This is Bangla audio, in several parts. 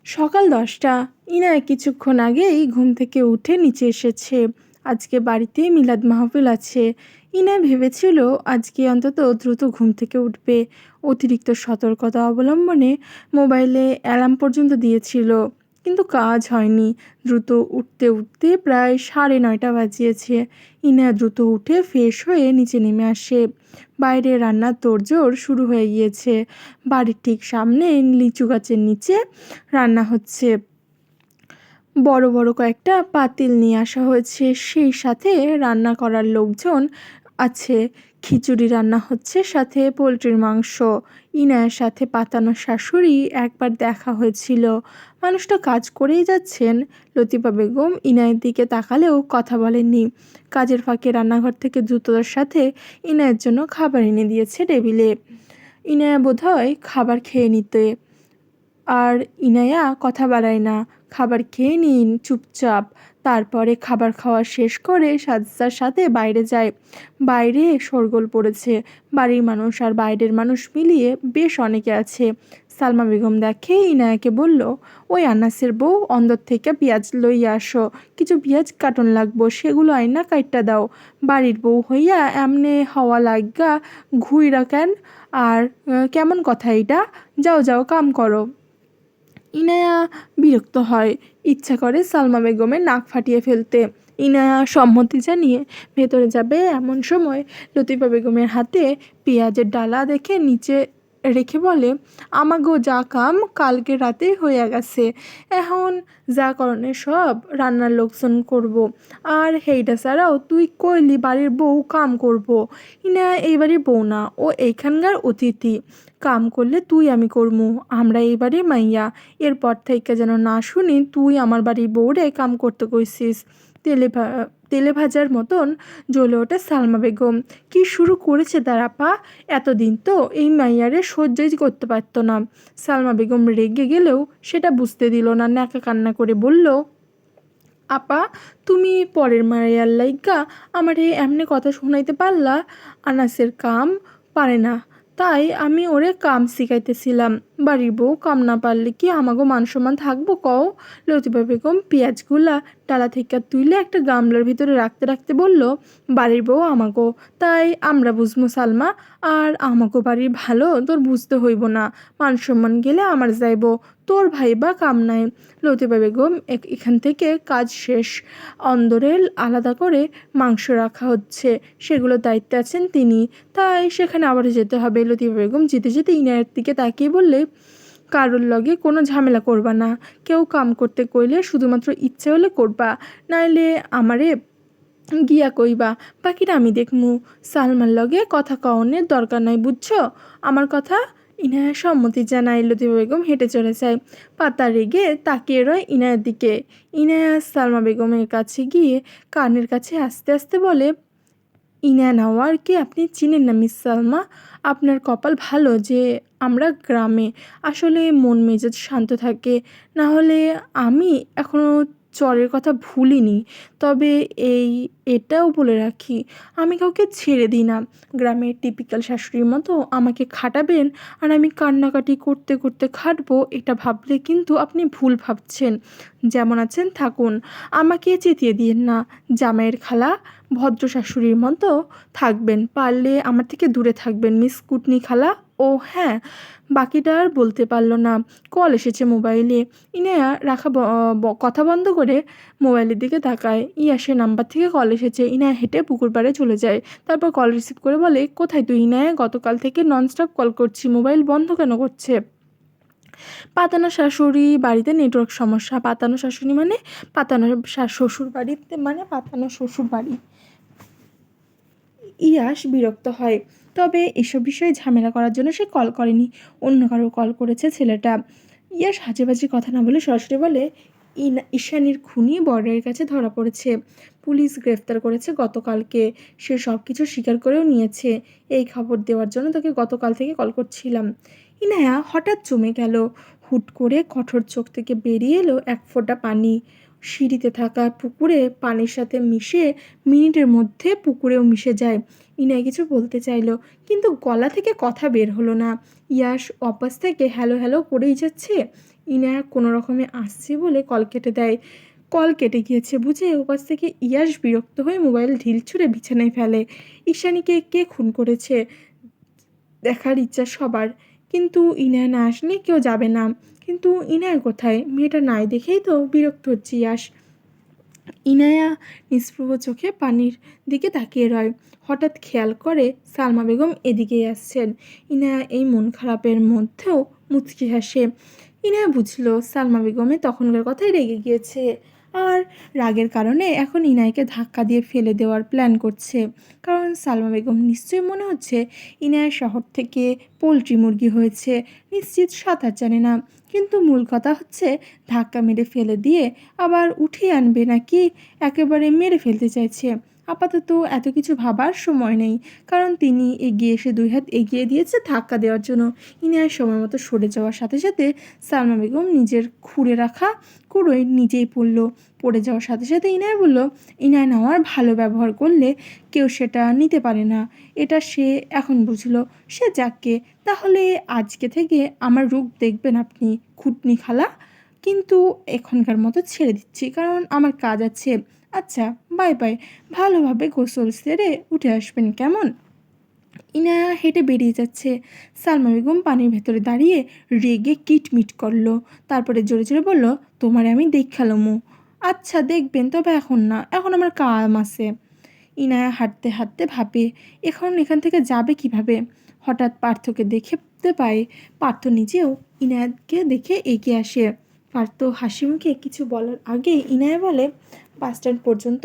সকাল 10টা। ইনায়া কিছুক্ষণ আগেই ঘুম থেকে উঠে নিচে এসেছে। আজকে বাড়িতে মিলাদ মাহফিল আছে। ইনায়া ভেবেছিল আজকে অন্তত দ্রুত ঘুম থেকে উঠবে। অতিরিক্ত সতর্কতা অবলম্বনে মোবাইলে অ্যালার্ম পর্যন্ত দিয়েছিল, কিন্তু কাজ হয়নি। দ্রুত উঠতে উঠতে প্রায় 9:30 বাজিয়েছে। ইনায়া দ্রুত উঠে ফ্রেশ হয়ে নিচে নেমে আসে। বাইরে রান্নার তোড়জোড় শুরু হয়ে গিয়েছে। বাড়ির ঠিক সামনে লিচু গাছের নিচে রান্না হচ্ছে। বড় বড় কয়েকটা পাতিল নিয়ে আসা হয়েছে, সেই সাথে রান্না করার লোকজন আছে। খিচুড়ি রান্না হচ্ছে, সাথে পোলট্রির মাংস। ইনায়ের সাথে পাতানোর শাশুড়ি একবার দেখা হয়েছিল। মানুষটা কাজ করেই যাচ্ছেন। লতিফা বেগম ইনায়ের দিকে তাকালেও কথা বলেননি। কাজের ফাঁকে রান্নাঘর থেকে দ্রুততার সাথে ইনায়ের জন্য খাবার এনে দিয়েছে টেবিলে। ইনায়া বোধহয় খাবার খেয়ে নিতে, আর ইনায়া কথা বাড়ায় না। খাবার খেয়ে নিন চুপচাপ। তারপরে খাবার খাওয়া শেষ করে সাজ্জার সাথে বাইরে যায়। বাইরে শোরগোল পড়েছে। বাড়ির মানুষ আর বাইরের মানুষ মিলিয়ে বেশ অনেকে আছে। সালমা বেগম দেখে ইনায়াকে বলল, ওই আনাসের বউ অন্দর থেকে পেঁয়াজ লইয়া আসো। কিছু পেঁয়াজ কাটন লাগবো, সেগুলো আইনা কাইটটা দাও। বাড়ির বউ হইয়া এমনে হওয়া লাগা ঘুইরা কেন? আর কেমন কথা এইটা? যাও যাও কাম করো। ইনায়া বিরক্ত হয়, ইচ্ছা করে সালমা বেগমের নাক ফাটিয়ে ফেলতে। ইনায়া সম্মতি জানিয়ে ভেতরে যাবে, এমন সময় লতিফা বেগমের হাতে পেঁয়াজের ডালা দেখে নিচে রেখে বলে, আমাগো যা কাম কালকে রাতে হইয়া গেছে। এখন যা করণের সব রান্নার লোকজন করব। আর হেইটা ছাড়াও তুই কইলি বাড়ির বউ কাম করব। ইনায়া এই বাড়ির বউ না, ও এইখানকার অতিথি। কাম করলে তুই আমি করমু, আমরা এই বাড়ির মাইয়া। এরপর থেকে যেন না শুনি তুই আমার বাড়ির বউরে কাম করতে কইছিস। তেলে ভাজার মতন জ্বলে ওঠে সালমা বেগম। কি শুরু করেছে তার আপা? এতদিন তো এই মাইয়ারে সহ্যই করতে পারতো না। সালমা বেগম রেগে গেলেও সেটা বুঝতে দিল না, ন্যাকা কান্না করে বলল, আপা তুমি পরের মাইয়ার লাইগা আমারে এমনে কথা শুনাইতে পারলা? আনাসের কাম পারে না, তাই আমি ওরে কাম শিখাইতেছিলাম। বাড়ির বউ কাম না পারলে কি আমাগো মান সম্মান থাকবো কও? লতিফা বেগম পেঁয়াজগুলা ডালা থেকে তুইলে একটা গামলার ভিতরে রাখতে রাখতে বলল, বাড়ির বউ আমাগো, তাই আমরা বুঝবো সালমা। আর আমাগো বাড়ির ভালো তোর বুঝতে হইব না। মান সম্মান গেলে আমার যাইব, তোর ভাই বা কাম নাই। লতিফা বেগম এখান থেকে কাজ শেষ। অন্দরে আলাদা করে মাংস রাখা হচ্ছে, সেগুলোর দায়িত্বে আছেন তিনি, তাই সেখানে আবারও যেতে হবে। লতিফা বেগম যেতে যেতে ইনায়ের দিকে তাকিয়ে বললে, কারোর লগে কোনো ঝামেলা করবা না। কেউ কাম করতে কইলে শুধুমাত্র ইচ্ছে হলে করবা, নাইলে আমারে গিয়া কইবা, বাকিটা আমি দেখমু। সালমার লগে কথা কওনের দরকার নাই, বুঝছো আমার কথা? ইনায়া সম্মতি জানায়। লতিফা বেগম হেঁটে চলে যায়। পাতা রেগে তাকিয়ে রয় ইনায়ার দিকে। ইনায়া সালমা বেগমের কাছে গিয়ে কানের কাছে আস্তে আস্তে বলে, ইনা নেওয়ারকে আপনি চিনেন না মিস সালমা? আপনার কপাল ভালো যে আমরা গ্রামে। আসলে মন মেজাজ শান্ত থাকে, না হলে আমি এখনও চরের কথা ভুলিনি। তবে এটাও বলে রাখি, আমি কাউকে ছেড়ে দিই না। গ্রামের টিপিক্যাল শাশুড়ির মতো আমাকে খাটাবেন আর আমি কান্নাকাটি করতে করতে খাটবো, এটা ভাবলে কিন্তু আপনি ভুল ভাবছেন। যেমন আছেন থাকুন, আমাকে চেতিয়ে দিয়েন না। জামাইয়ের খালা ভদ্র শাশুড়ির মতো থাকবেন, পারলে আমার থেকে দূরে থাকবেন মিস কুটনি খালা। ও হ্যাঁ, বাকিটা আর বলতে পারল না। কল এসেছে মোবাইলে। ইনায়া রাখা কথা বন্ধ করে মোবাইলের দিকে তাকায়। ইয়াসের নাম্বার থেকে কল এসেছে। ইনায়া হেঁটে পুকুর পাড়ে চলে যায়। তারপর কল রিসিভ করে বলে, কোথায় তুই ইনায়া? গতকাল থেকে ননস্টপ কল করছি, মোবাইল বন্ধ কেন করছে? পাতানো শাশুড়ি বাড়িতে নেটওয়ার্ক সমস্যা। পাতানো শাশুড়ি মানে পাতানো শ্বশুর বাড়িতে, মানে পাতানো শ্বশুর বাড়ি। ইয়াস বিরক্ত হয়, তবে এসব বিষয়ে ঝামেলা করার জন্য সে কল করেনি। অন্য কারো কল করেছে ছেলেটা। ইয়াস হাজেবাজি কথা না বলে সরাসরি বলে, ঈশানীর খুনি বর্ডারের কাছে ধরা পড়েছে। পুলিশ গ্রেফতার করেছে গতকালকে। সে সব কিছু স্বীকার করেও নিয়েছে। এই খবর দেওয়ার জন্য তোকে গতকাল থেকে কল করছিলাম। ইনায়া হঠাৎ জমে গেল। হুট করে কঠোর চোখ থেকে বেরিয়ে এলো এক ফোঁটা পানি। সিঁড়িতে থাকা পুকুরে পানির সাথে মিশে মিনিটের মধ্যে পুকুরেও মিশে যায়। ইনায়া কিছু বলতে চাইল, কিন্তু গলা থেকে কথা বের হলো না। ইয়াস অপাস থেকে হ্যালো হ্যালো করেই যাচ্ছে। ইনায়া কোনো রকমে আসছে বলে কল কেটে দেয়। কল কেটে গিয়েছে বুঝে ওপাশ থেকে ইয়াশ বিরক্ত হয়ে মোবাইল ঢিল ছুঁড়ে বিছানায় ফেলে। ঈশানীকে কে খুন করেছে দেখার ইচ্ছা সবার, কিন্তু ইনায়া না আসলে কেউ যাবে না। কিন্তু ইনায়া কোথায়? মেয়েটা নাই দেখেই তো বিরক্ত হচ্ছে ইয়াশ। ইনায়া নিষ্প্রভ চোখে পানির দিকে তাকিয়ে রয়। হঠাৎ খেয়াল করে সালমা বেগম এদিকেই আসছেন। ইনায়া এই মন খারাপের মধ্যেও মুচকি হাসে। ইনায়া বুঝলো সালমা বেগমে তখনকার কথাই রেগে গিয়েছে, আর রাগের কারণে এখন ইনায়াকে ধাক্কা দিয়ে ফেলে দেওয়ার প্ল্যান করছে। কারণ সালমা বেগম নিশ্চয়ই মনে হচ্ছে ইনায়া শহর থেকে পোলট্রি মুরগি হয়েছে, নিশ্চিত সাঁতার জানে না। কিন্তু মূল কথা হচ্ছে ধাক্কা মেরে ফেলে দিয়ে আবার উঠিয়ে আনবে নাকি একেবারে মেরে ফেলতে চাইছে। আপাতত এত কিছু ভাবার সময় নেই, কারণ তিনি এগিয়ে এসে দুই হাত এগিয়ে দিয়েছে ধাক্কা দেওয়ার জন্য। ইনায়া সময় মতো সরে যাওয়ার সাথে সাথে সালমা বেগম নিজের খুঁড়ে রাখা কুড়োয় নিজেই পড়ল। পড়ে যাওয়ার সাথে সাথে ইনায়া বলল, ইনায়া নেওয়ার ভালো ব্যবহার করলে কেউ সেটা নিতে পারে না, এটা সে এখন বুঝলো। সে যাকে, তাহলে আজকে থেকে আমার রূপ দেখবেন আপনি খুটনি খালা, কিন্তু এখনকার মতো ছেড়ে দিচ্ছি কারণ আমার কাজ আছে। আচ্ছা বাই বাই, ভালোভাবে গোসল সেরে উঠে আসবেন কেমন? ইনায়া হেঁটে বেরিয়ে যাচ্ছে। সালমা বেগম পানির ভেতরে দাঁড়িয়ে রেগে কিটমিট করলো। তারপরে জোরে জোরে বলল, তোমারে আমি দেখালামু। আচ্ছা দেখবেন, তবে এখন না, এখন আমার কাম আছে। ইনায়া হাঁটতে হাঁটতে ভাবে এখন এখান থেকে যাবে কিভাবে। হঠাৎ পার্থকে দেখতে পায়। পার্থ নিজেও ইনায়াকে দেখে এগিয়ে আসে। পার্থ হাসি মুখে কিছু বলার আগে ইনায়া বলে, বাস স্ট্যান্ড পর্যন্ত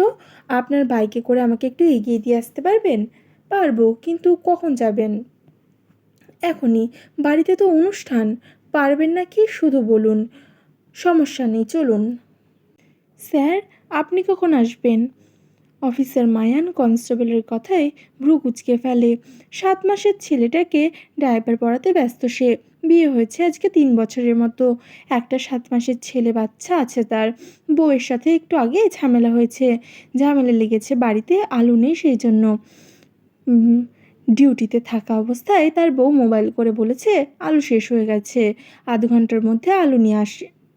আপনার বাইকে করে আমাকে একটু এগিয়ে দিয়ে আসতে পারবেন? পারবো, কিন্তু কখন যাবেন? এখনই, বাড়িতে তো অনুষ্ঠান। পারবেন না কি শুধু বলুন, সমস্যা নেই চলুন। স্যার আপনি কখন আসবেন? অফিসার মায়ান কনস্টেবলের কথায় ভ্রু কুঁচকে ফেলে। 7 মাসের ছেলেটাকে ডায়াপার পরাতে ব্যস্ত সে। বিয়ে হয়েছে আজকে 3 বছরের মতো। একটা 7 মাসের ছেলে বাচ্চা আছে তার। বউয়ের সাথে একটু আগে ঝামেলা হয়েছে। ঝামেলা লেগেছে বাড়িতে, আলু নেই সেই জন্য। ডিউটিতে থাকা অবস্থায় তার বউ মোবাইল করে বলেছে আলু শেষ হয়ে গেছে, আধ ঘন্টার মধ্যে আলু নিয়ে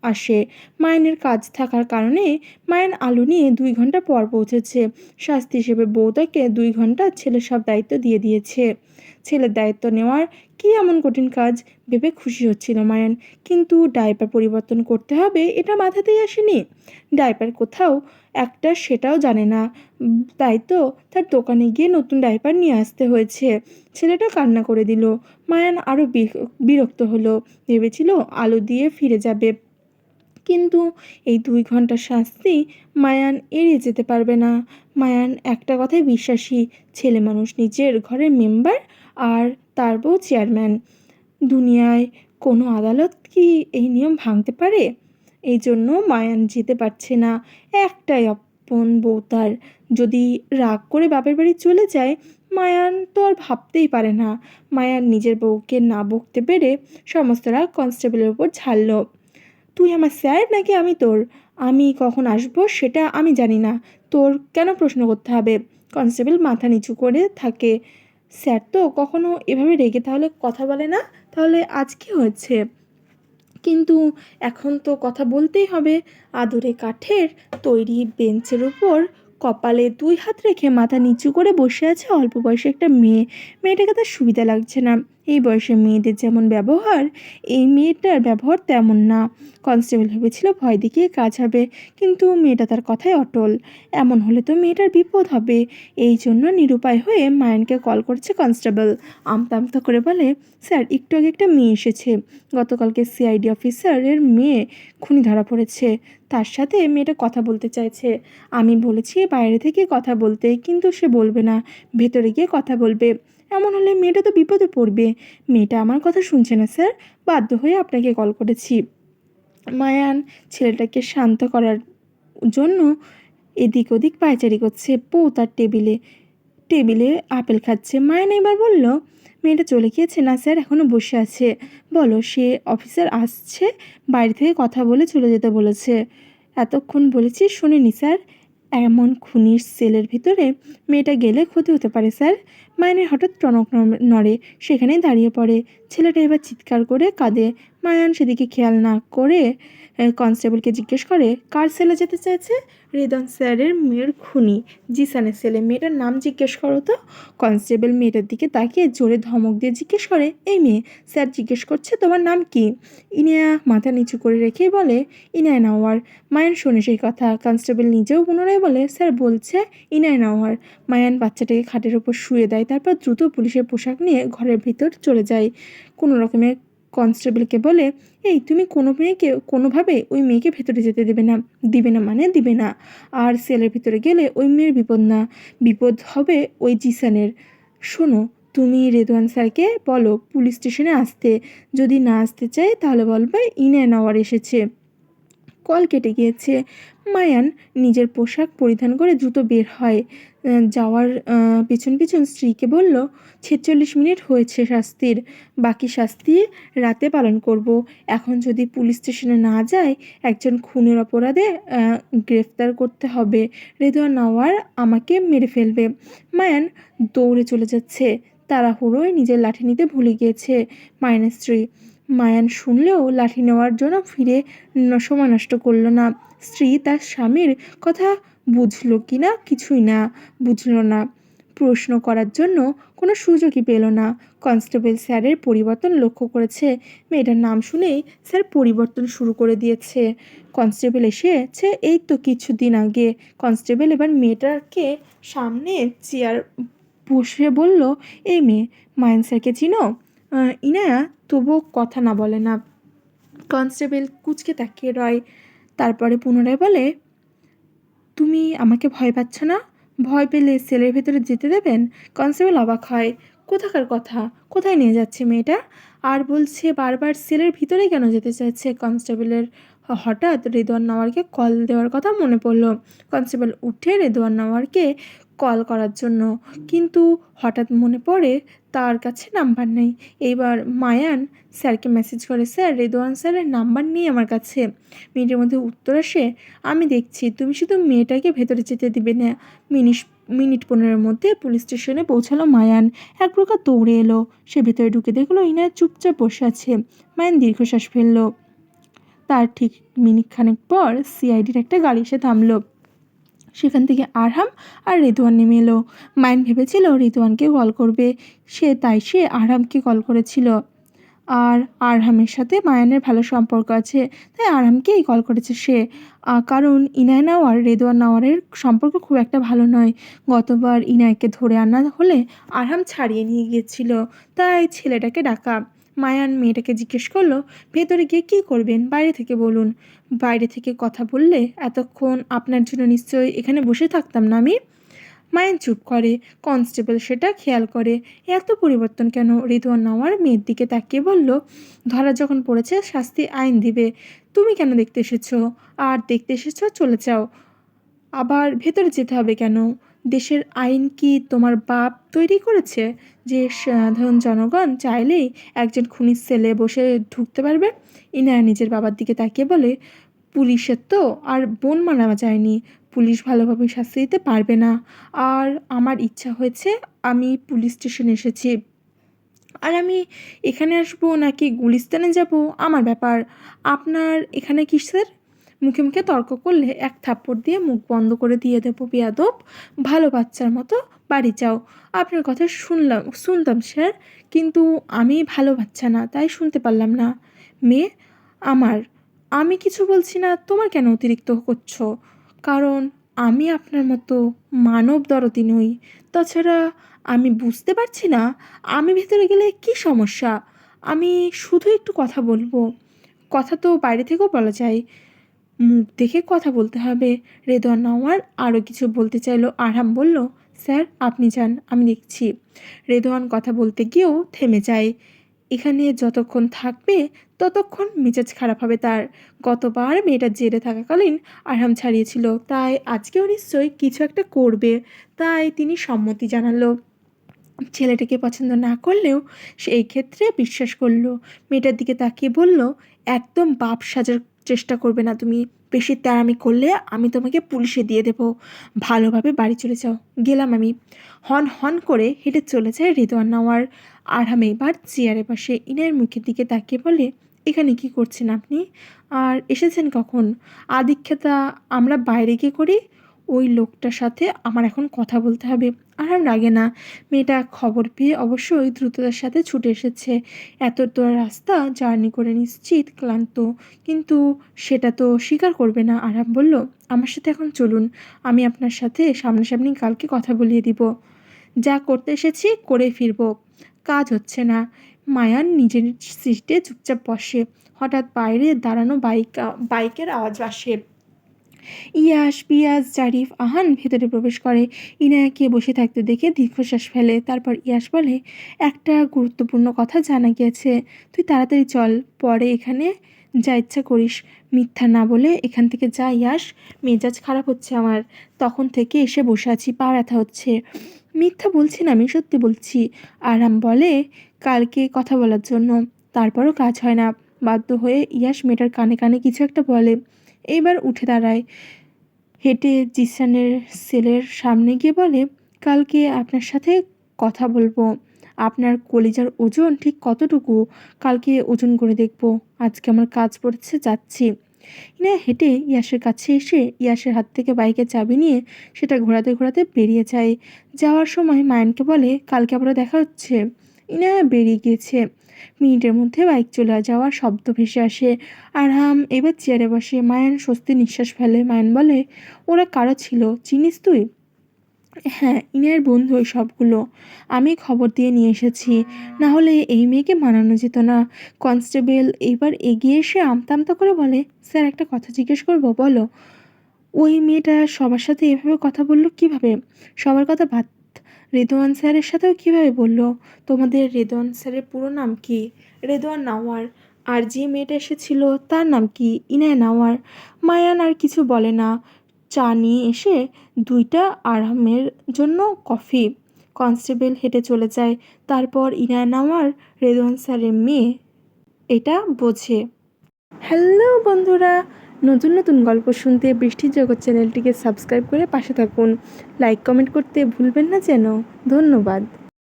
আসে। মায়ানের কাজ থাকার কারণে মায়ান আলু নিয়ে 2 ঘন্টা পর পৌঁছেছে। শাস্তি হিসেবে বউ তাকে 2 ঘন্টা ছেলের সব দায়িত্ব দিয়ে দিয়েছে। ছেলের দায়িত্ব নেওয়ার কি এমন কঠিন কাজ ভেবে খুশি হচ্ছিল মায়ান, কিন্তু ডাইপার পরিবর্তন করতে হবে এটা মাথাতেই আসেনি। ডাইপার কোথাও একটা সেটাও জানে না, তাই তো তার দোকানে গিয়ে নতুন ডাইপার নিয়ে আসতে হয়েছে। ছেলেটা কান্না করে দিল। মায়ান আরও বিরক্ত হলো। ভেবেছিল আলু দিয়ে ফিরে যাবে, কিন্তু এই 2 ঘন্টার শাস্তি মায়ান এড়িয়ে যেতে পারবে না। মায়ান একটা কথায় বিশ্বাসী, ছেলে মানুষ নিজের ঘরের মেম্বার আর তার বউ চেয়ারম্যান। দুনিয়ায় কোনো আদালত কি এই নিয়ম ভাঙতে পারে? এই জন্য মায়ান যেতে পারছে না। একটাই আপন বউ তার, যদি রাগ করে বাপের বাড়ি চলে যায় মায়ান তো আর ভাবতেই পারে না। মায়ান নিজের বউকে না বকতে পেরে সমস্ত রাগ কনস্টেবলের ওপর ঝাড়ল। তুই আমার স্যার নাকি আমি তোর? আমি কখন আসবো সেটা আমি জানি না, তোর কেন প্রশ্ন করতে হবে? কনস্টেবল মাথা নিচু করে থাকে। স্যার তো কখনো এভাবে রেগে তাহলে কথা বলে না, তাহলে আজ কি হয়েছে? কিন্তু এখন তো কথা বলতেই হবে। আদরে কাঠের তৈরি বেঞ্চের উপর কপালে 2 হাত রেখে মাথা নিচু করে বসে আছে অল্প বয়সে একটা মেয়ে। মেয়েটাকে তার সুবিধা লাগছে না। এই বয়সে মেয়েদের যেমন ব্যবহার, এই মেয়েটার ব্যবহার তেমন না। কনস্টেবল ভেবেছিল ভয় দেখিয়ে কাজ হবে, কিন্তু মেয়েটা তার কথায় অটল। এমন হলে তো মেয়েটার বিপদ হবে। এই জন্য নিরুপায় হয়ে মায়ানকে কল করছে কনস্টেবল। আমতা আমতা করে বলে, স্যার একটু আগে একটা মেয়ে এসেছে। গতকালকে সিআইডি অফিসারের মেয়ে খুনি ধরা পড়েছে। তার সাথে মেয়েটা কথা বলতে চাইছে। আমি বলেছি বাইরে থেকে কথা বলতে, কিন্তু সে বলবে না, ভেতরে গিয়ে কথা বলবে। এমন হলে মেয়েটা তো বিপদে পড়বে। মেয়েটা আমার কথা শুনছে না স্যার, বাধ্য হয়ে আপনাকে কল করেছি। মায়ান ছেলেটাকে শান্ত করার জন্য এদিক ওদিক পায়চারি করছে। বউ তার টেবিলে আপেল খাচ্ছে। মায়ান এবার বলল, মেয়েটা চলে গিয়েছে? না স্যার, এখনও বসে আছে। বলো সে অফিসার আসছে, বাইরে থেকে কথা বলে চলে যেতে বলেছে। এতক্ষণ বলেছি শোনেনি স্যার? এমন খুনির সেলের ভিতরে মেয়েটা গেলে ক্ষতি হতে পারে স্যার। মায়ানের হঠাৎ টনক নড়ে, সেখানেই দাঁড়িয়ে পড়ে। ছেলেটা এবার চিৎকার করে কাঁদে। মায়ান সেদিকে খেয়াল না করে কনস্টেবলকে জিজ্ঞেস করে, কার সেলে যেতে চাইছে? রেদন স্যারের মেয়ের খুনি জিসানের ছেলে। মেয়েটার নাম জিজ্ঞেস করো তো। কনস্টেবল মেয়েটার দিকে তাকিয়ে জোরে ধমক দিয়ে জিজ্ঞেস করে, এই মেয়ে, স্যার জিজ্ঞেস করছে তোমার নাম কি? ইনিয়া মাথা নিচু করে রেখেই বলে, ইনায় নাওয়ার। মায়ান শোনে সেই কথা। কনস্টেবল নিজেও পুনরায় বলে, স্যার বলছে ইনায় নাওয়ার। মায়ান বাচ্চাটাকে খাটের ওপর শুয়ে দেয়, তারপর দ্রুত পুলিশের পোশাক নিয়ে ঘরের ভিতর চলে যায়। কোনো রকমে কনস্টেবলকে বলে, এই তুমি কোনোভাবে ওই মেয়েকে ভেতরে যেতে দিবে না মানে দিবে না। আর সেলের ভিতরে গেলে ওই মেয়ের বিপদ হবে ওই জিসানের। শোনো, তুমি রেদওয়ান স্যারকে বলো পুলিশ স্টেশনে আসতে। যদি না আসতে চায় তাহলে বলবে ইনায় নাওয়ার এসেছে। কল কেটে গিয়েছে। মায়ান নিজের পোশাক পরিধান করে দ্রুত বের হয়। যাওয়ার পিছন স্ত্রীকে বলল, 46 মিনিট হয়েছে শাস্তির, বাকি শাস্তি রাতে পালন করব। এখন যদি পুলিশ স্টেশনে না যায়, একজন খুনের অপরাধে গ্রেফতার করতে হবে। রেদওয়ান নাওয়ার আমাকে মেরে ফেলবে। মায়ান দৌড়ে চলে যাচ্ছে। তাড়াহুড়োয় নিজের লাঠি নিতে ভুলে গিয়েছে মায়ানের স্ত্রী। মায়ান শুনলেও লাঠি নেওয়ার জন্য ফিরে সময় নষ্ট করল না। স্ত্রী তার স্বামীর কথা বুঝলো কি না কিছুই না বুঝলো না। প্রশ্ন করার জন্য কোনো সুযোগই পেল না। কনস্টেবল স্যারের পরিবর্তন লক্ষ্য করেছে। মেয়েটার নাম শুনেই স্যার পরিবর্তন শুরু করে দিয়েছে। কনস্টেবল এসেছে এই তো কিছুদিন আগে। কনস্টেবল এবার মেয়েটাকে সামনে চেয়ার বসে বলল, এই মেয়ে, মায়ান স্যারকে চিনো? ইনায়া তবুও কথা না বলে না। কনস্টেবল কুঁচকে তাকিয়ে রয়, তারপরে পুনরায় বলে, তুমি আমাকে ভয় পাচ্ছ না? ভয় পেলে সেলের ভেতরে যেতে দেবেন? কনস্টেবল অবাক হয়। কোথাকার কথা? কোথায় নিয়ে যাচ্ছে মেয়েটা? আর বলছে বারবার সেলের ভিতরেই কেন যেতে চাইছে? কনস্টেবলের হঠাৎ রেদওয়ান নাওয়ারকে কল দেওয়ার কথা মনে পড়ল। কনস্টেবল উঠে রেদওয়ান নাওয়ারকে কল করার জন্য, কিন্তু হঠাৎ মনে পড়ে তার কাছে নাম্বার নেই। এইবার মায়ান স্যারকে মেসেজ করে, স্যার রেদওয়ান স্যারের নাম্বার নেই আমার কাছে। মিনিটের মধ্যে উত্তর আসে, আমি দেখছি, তুমি শুধু মেয়েটাকে ভেতরে যেতে দিবে না। মিনিট 15-এর মধ্যে পুলিশ স্টেশনে পৌঁছালো মায়ান। এক প্রকার দৌড়ে এলো। সে ভেতরে ঢুকে দেখলো ইনায়া চুপচাপ বসে আছে। মায়ান দীর্ঘশ্বাস ফেলল। তার ঠিক মিনিট খানেক পর সিআইডির একটা গাড়ি এসে থামলো। সেখান থেকে আরহাম আর রেদওয়ান নেমে এলো। মায়ান ভেবেছিল রেদওয়ানকে কল করবে, সে আরহামকে কল করেছিল। আর আরহামের সাথে মায়ানের ভালো সম্পর্ক আছে, তাই আরহামকেই কল করেছে সে। কারণ ইনায় নাওয়ার রেদওয়ান নাওয়ারের সম্পর্ক খুব একটা ভালো নয়। গতবার ইনায়কে ধরে আনা হলে আরহাম ছাড়িয়ে নিয়ে গিয়েছিল, তাই ছেলেটাকে ডাকা। মায়ান মেয়েটাকে জিজ্ঞেস করলো, ভেতরে গিয়ে কী করবেন? বাইরে থেকে বলুন। বাইরে থেকে কথা বললে এতক্ষণ আপনার জন্য নিশ্চয়ই এখানে বসে থাকতাম না আমি। মায়ান চুপ করে। কনস্টেবল সেটা খেয়াল করে। এত পরিবর্তন কেন? রেদওয়ান নাওয়ার মেয়ের দিকে তাকিয়ে বলল, ধরা যখন পড়েছে শাস্তি আইন দিবে। তুমি কেন দেখতে এসেছো? আর দেখতে এসেছো চলে যাও। আবার ভেতরে যেতে হবে কেন? দেশের আইন কি তোমার বাপ তৈরি করেছে যে সাধারণ জনগণ চাইলেই একজন খুনির সেলে বসে ঢুকতে পারবে? ইনায়া নিজের বাবার দিকে তাকিয়ে বলে, পুলিশের তো আর বোন মানা যায়নি, পুলিশ ভালোভাবে শাস্তি দিতে পারবে না। আর আমার ইচ্ছা হয়েছে, আমি পুলিশ স্টেশনে এসেছি। আর আমি এখানে আসবো নাকি গুলিস্তানে যাব আমার ব্যাপার, আপনার এখানে কিসের? মুখে মুখে তর্ক করলে এক থাপ্পড় দিয়ে মুখ বন্ধ করে দিয়ে দেবো বেয়াদব। ভালো বাচ্চার মতো বাড়ি যাও। আপনার কথা শুনতাম স্যার, কিন্তু আমি ভালো বাচ্চা না, তাই শুনতে পারলাম না। মেয়ে আমার, আমি কিছু বলছি না, তোমার কেন অতিরিক্ত করছো? কারণ আমি আপনার মতো মানব দরদি নই। তাছাড়া আমি বুঝতে পারছি না আমি ভেতরে গেলে কী সমস্যা। আমি শুধু একটু কথা বলবো। কথা তো বাইরে থেকেও বলা যায়, মুখ দেখে কথা বলতে হবে। রেদওয়ান নাওয়ার আরও কিছু বলতে চাইলো। আরহাম বলল, স্যার আপনি যান, আমি দেখছি। রেদওয়ান কথা বলতে গিয়েও থেমে যায়। এখানে যতক্ষণ থাকবে ততক্ষণ মেজাজ খারাপ হবে তার। গতবার মেয়েটা জেলে থাকাকালীন আরহাম ছাড়িয়েছিল, তাই আজকেও নিশ্চয়ই কিছু একটা করবে, তাই তিনি সম্মতি জানালো। ছেলেটাকে পছন্দ না করলেও সে এই ক্ষেত্রে বিশ্বাস করলো। মেয়েটার দিকে তাকিয়ে বলল, একদম বাপ সাজার চেষ্টা করবে না তুমি। বেশি তেড়ামি করলে আমি তোমাকে পুলিশে দিয়ে দেবো। ভালোভাবে বাড়ি চলে যাও, গেলাম আমি। হন হন করে হেঁটে চলে যায় রেদওয়ান নাওয়ার। আরহাম এবার চেয়ারে বসে ইনায়ের মুখের দিকে তাকিয়ে বলে, এখানে কি করছেন আপনি? আর এসেছেন কখন? আদিক্ষেতা আমরা বাইরে গিয়ে করি। ওই লোকটার সাথে আমার এখন কথা বলতে হবে। আরাম লাগে না। মেয়েটা খবর পেয়ে অবশ্যই দ্রুততার সাথে ছুটে এসেছে। এতটা রাস্তা জার্নি করে নিশ্চিত ক্লান্ত। কিন্তু সেটা তো স্বীকার করবে না। আরাম বলল, আমার সাথে এখন চলুন। আমি আপনার সাথে সামনাসামনি কালকে কথা বলিয়ে দিব। যা করতে এসেছি করে ফিরব। কাজ হচ্ছে না। মায়ান নিজের সিটে চুপচাপ বসে। হঠাৎ বাইরে দাঁড়ানো বাইকের আওয়াজ আসে। ইয়াস, পিয়াস, জারিফ, আহান ভেতরে প্রবেশ করে। ইনায়াকে বসে থাকতে দেখে দীর্ঘশ্বাস ফেলে। তারপর ইয়াস বলে, একটা গুরুত্বপূর্ণ কথা জানা গিয়েছে। তুই তাড়াতাড়ি চল, পরে এখানে যা ইচ্ছা করিস। মিথ্যা না বলে এখান থেকে যা। ইয়াস, মেজাজ খারাপ হচ্ছে আমার। তখন থেকে এসে বসে আছি, পা ব্যথা হচ্ছে। মিথ্যা বলছি না, আমি সত্যি বলছি। আরাম বলে, কালকে কথা বলার জন্য। তারপরও কাজ হয় না। বাধ্য হয়ে ইয়াস মেয়েটার কানে কানে কিছু একটা বলে। এইবার উঠে দাঁড়ায়। হেঁটে জিসানের সেলের সামনে গিয়ে বলে, কালকে আপনার সাথে কথা বলবো। আপনার কলিজার ওজন ঠিক কতটুকু কালকে ওজন করে দেখব। আজকে আমার কাজ পড়েছে, যাচ্ছি। ইনা হেঁটে ইয়াসের কাছে এসে ইয়াসের হাত থেকে বাইকের চাবি নিয়ে সেটা ঘোরাতে ঘোরাতে বেরিয়ে যায়। যাওয়ার সময় মায়ানকে বলে, কালকে আবার দেখা হচ্ছে। ইনা বেরিয়ে গিয়েছে। মিনিটের মধ্যে বাইক চলে যাওয়ার শব্দ ভেসে আসে। আরহাম এবার চেয়ারে বসে। মায়ান স্বস্তির নিঃশ্বাস ফেলে। মায়ান বলে, ওরা কারা ছিল চিনিস তুই? হ্যাঁ, ইনায়ের বন্ধু ওই সবগুলো। আমি খবর দিয়ে নিয়ে এসেছি। না হলে এই মেয়েকে মানানো যেত না। কনস্টেবল এইবার এগিয়ে এসে আমতা আমতা করে বলে, স্যার একটা কথা জিজ্ঞেস করবো, বলো। ওই মেয়েটা সবার সাথে এভাবে কথা বললো কিভাবে? সবার কথা বাদ, রেদওয়ান স্যারের সাথেও কিভাবে বললো? তোমাদের রেদওয়ান স্যারের পুরো নাম কি? রেদওয়ান নাওয়ার। আর যে মেয়েটা এসেছিল তার নাম কি? ইনায়া নাওয়ার। মায়ান আর কিছু বলে না। চা নিয়ে এসে দুইটা আরামের জন্য কফি। কনস্টেবল হেঁটে চলে যায়। তারপর ইনায়া নাওয়ার রেদওয়ান স্যারের মেয়ে এটা বোঝে। হ্যালো বন্ধুরা, নতুন নতুন গল্প শুনতে বৃষ্টির জগৎ চ্যানেলটিকে সাবস্ক্রাইব করে পাশে থাকুন। লাইক কমেন্ট করতে ভুলবেন না যেন। ধন্যবাদ।